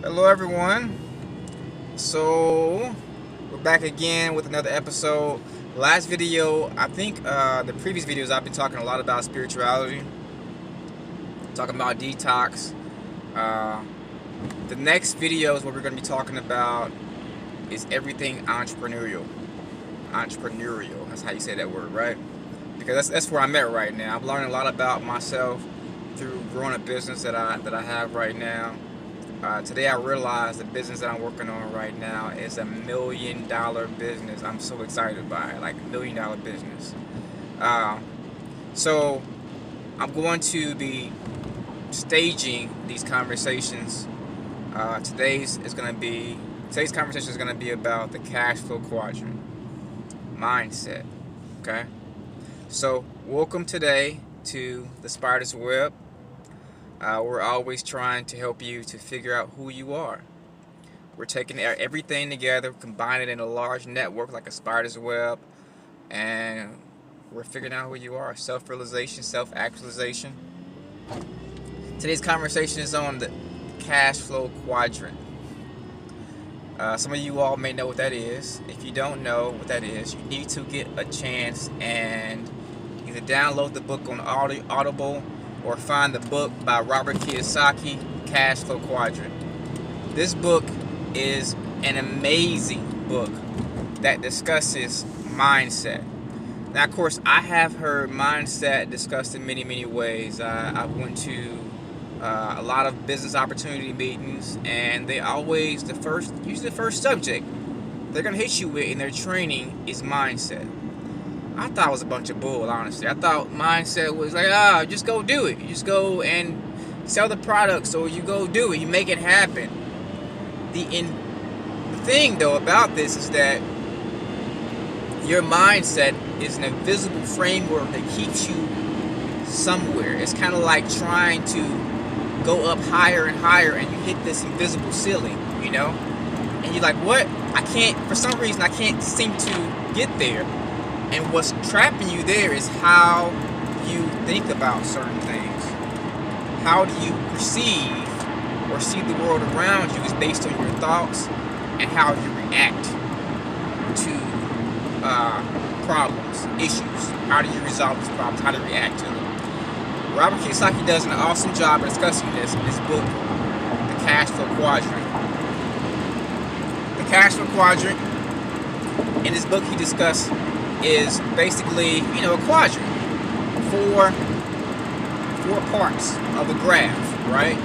Hello, everyone. So, we're back again with another episode. Last video, I think the previous videos, I've been talking a lot about spirituality, talking about detox. Uh, the next video is what we're going to be talking about is everything entrepreneurial. Entrepreneurial. That's how you say that word, right? Because that's where I'm at right now. I'm learning a lot about myself through growing a business that I have right now. Today I realized the business that I'm working on right now is $1 million business. I'm so excited by it, like $1 million business. Uh, so I'm going to be staging these conversations. Today's conversation is gonna be about the cash flow quadrant mindset. Okay. So welcome today to the Spider's Web. We're always trying to help you to figure out who you are. We're taking everything together, combining it in a large network like a spider's web, and we're figuring out who you are. Self-realization, self-actualization. Today's conversation is on the cash flow quadrant. Some of you all may know what that is. If you don't know what that is, you need to get a chance and either download the book on Audible or find the book by Robert Kiyosaki, Cash Flow Quadrant. This book is an amazing book that discusses mindset. Now, of course, I have heard mindset discussed in many, many ways. I went to a lot of business opportunity meetings, and they always, usually the first subject they're going to hit you with in their training is mindset. I thought it was a bunch of bull, honestly. I thought mindset was like, just go do it. You just go and sell the products, or you go do it. You make it happen. The thing, though, about this is that your mindset is an invisible framework that keeps you somewhere. It's kind of like trying to go up higher and higher, and you hit this invisible ceiling, And you're like, what? For some reason, I can't seem to get there. And what's trapping you there is how you think about certain things. How do you perceive or see the world around you is based on your thoughts and how you react to problems, issues. How do you resolve these problems? How do you react to them? Robert Kiyosaki does an awesome job of discussing this in his book, The Cash Flow Quadrant. The Cash Flow Quadrant, in his book he discussed, is basically, a quadrant. Four parts of a graph, right?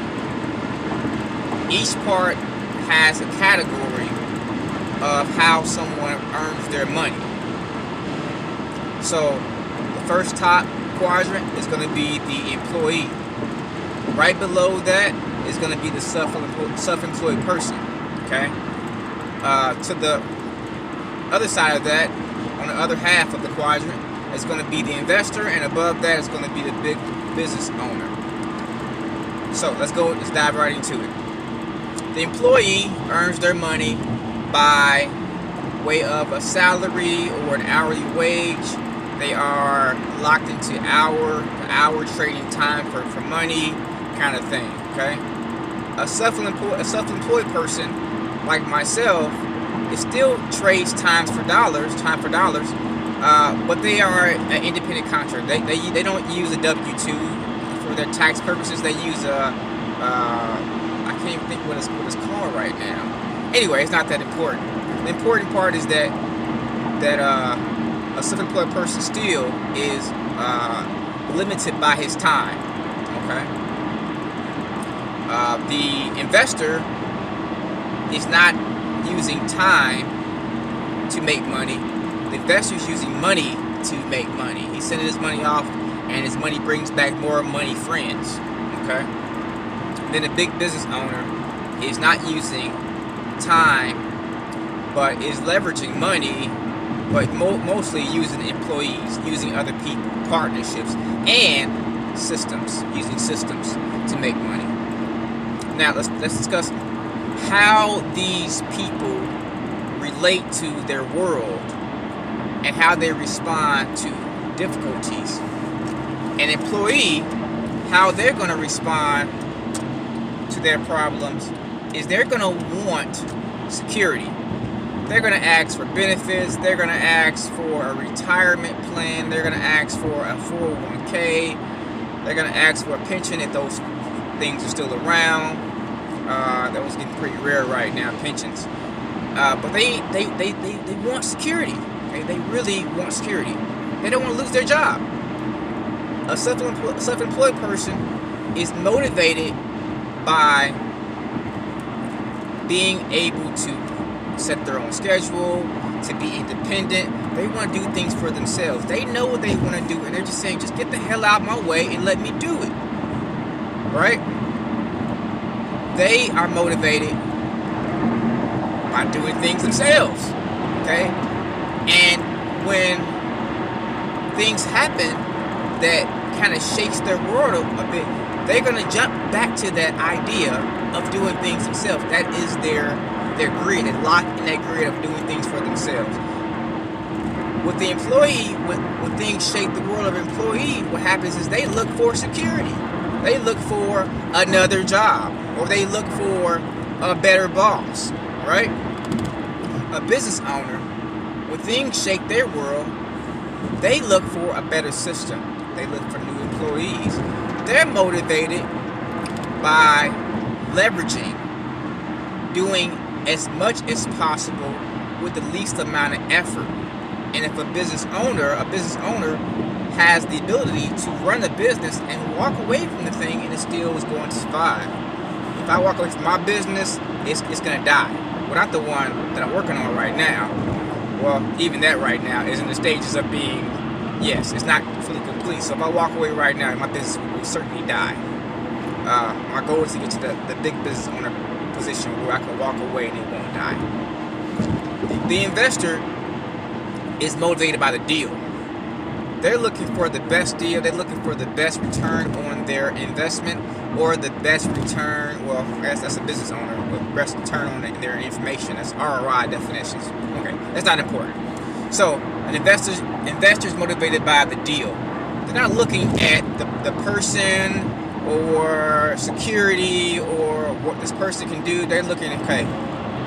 Each part has a category of how someone earns their money. So, the first top quadrant is going to be the employee. Right below that is going to be the self-employed person, okay? To the other side of that, on the other half of the quadrant, is going to be the investor, and above that is going to be the big business owner. So let's dive right into it. The employee earns their money by way of a salary or an hourly wage. They are locked into hour trading time for money kind of thing, okay? A self-employed person like myself, it still trades time for dollars, but they are an independent contractor. They don't use a W-2 for their tax purposes. They use I can't even think what it's called right now. Anyway, it's not that important. The important part is that a self-employed person still is limited by his time. Okay. The investor is not using time to make money. The investor is using money to make money. He's sending his money off, and his money brings back more money friends. Okay. Then the big business owner is not using time, but is leveraging money, but mostly using employees, using other people, partnerships, and systems, using systems to make money. Now let's discuss how these people relate to their world and how they respond to difficulties. An employee, how they're going to respond to their problems is they're going to want security. They're going to ask for benefits. They're going to ask for a retirement plan. They're going to ask for a 401k. They're going to ask for a pension if those things are still around. That was getting pretty rare right now, pensions. But they want security. Okay? They really want security. They don't want to lose their job. A self-employed person is motivated by being able to set their own schedule, to be independent. They want to do things for themselves. They know what they want to do, and they're just saying, just get the hell out of my way and let me do it. Right? They are motivated by doing things themselves. Okay? And when things happen that kind of shakes their world a bit, they're going to jump back to that idea of doing things themselves. That is their grid, and lock in that grid of doing things for themselves. With the employee, when things shake the world of employee, what happens is they look for security. They look for another job, or they look for a better boss, right? A business owner, when things shake their world, they look for a better system. They look for new employees. They're motivated by leveraging, doing as much as possible with the least amount of effort. And if a business owner has the ability to run a business and walk away from the thing, and it still is going to survive. If I walk away from my business, it's going to die. Well, not the one that I'm working on right now. Well, even that right now is in the stages of being, yes, it's not fully complete. So if I walk away right now, my business will certainly die. My goal is to get to the big business owner position where I can walk away and it won't die. The investor is motivated by the deal. They're looking for the best deal. They're looking for the best return on their investment, or the best return, well, I guess that's a business owner, but best return on their information. That's ROI definitions. Okay, that's not important. So an investor's motivated by the deal. They're not looking at the person or security or what this person can do. They're looking at, okay,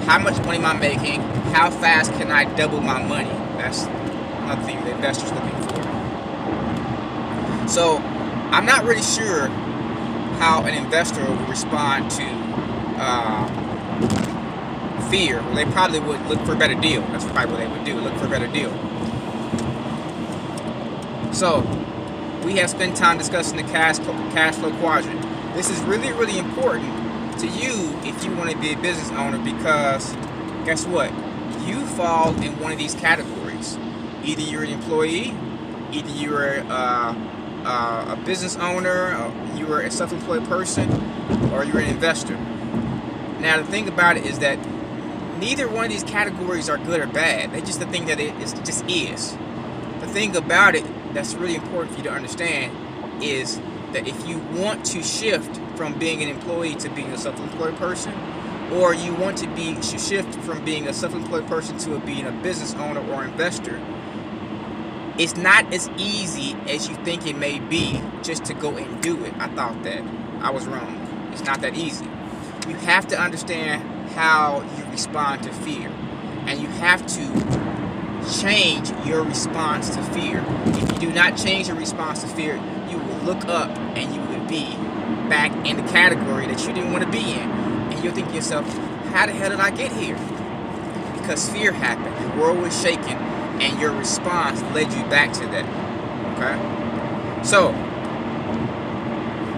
how much money am I making? How fast can I double my money? That's another thing the investor's looking for. So I'm not really sure how an investor would respond to fear. Well, they probably would look for a better deal. That's probably what they would do, look for a better deal. So we have spent time discussing the cash flow quadrant. This is really, really important to you if you want to be a business owner, because guess what? You fall in one of these categories. Either you're an employee, either you're a business owner, or you're a self-employed person, or you're an investor. Now the thing about it is that neither one of these categories are good or bad. They just the thing that it just is. The thing about it that's really important for you to understand is that if you want to shift from being an employee to being a self-employed person, or you want to shift from being a self-employed person to being a business owner or investor, it's not as easy as you think it may be just to go and do it. I thought that. I was wrong. It's not that easy. You have to understand how you respond to fear, and you have to change your response to fear. If you do not change your response to fear, you will look up and you will be back in the category that you didn't want to be in. And you'll think to yourself, how the hell did I get here? Because fear happened, the world was shaking, and your response led you back to that. Okay? So,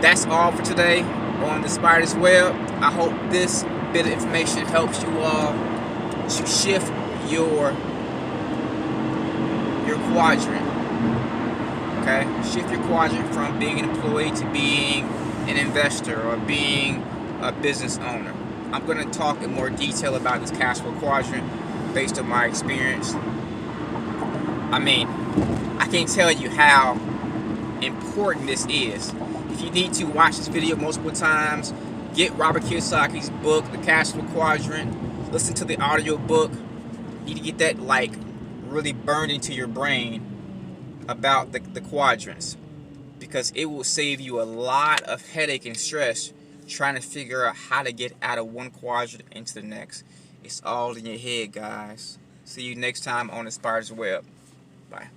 that's all for today on the Spider's Web. I hope this bit of information helps you all to shift your quadrant. Okay? Shift your quadrant from being an employee to being an investor or being a business owner. I'm going to talk in more detail about this cash flow quadrant based on my experience. I mean, I can't tell you how important this is. If you need to watch this video multiple times, get Robert Kiyosaki's book, The Cash Flow Quadrant. Listen to the audio book. You need to get that like really burned into your brain about the quadrants, because it will save you a lot of headache and stress trying to figure out how to get out of one quadrant into the next. It's all in your head, guys. See you next time on the Spider's Web. Bye.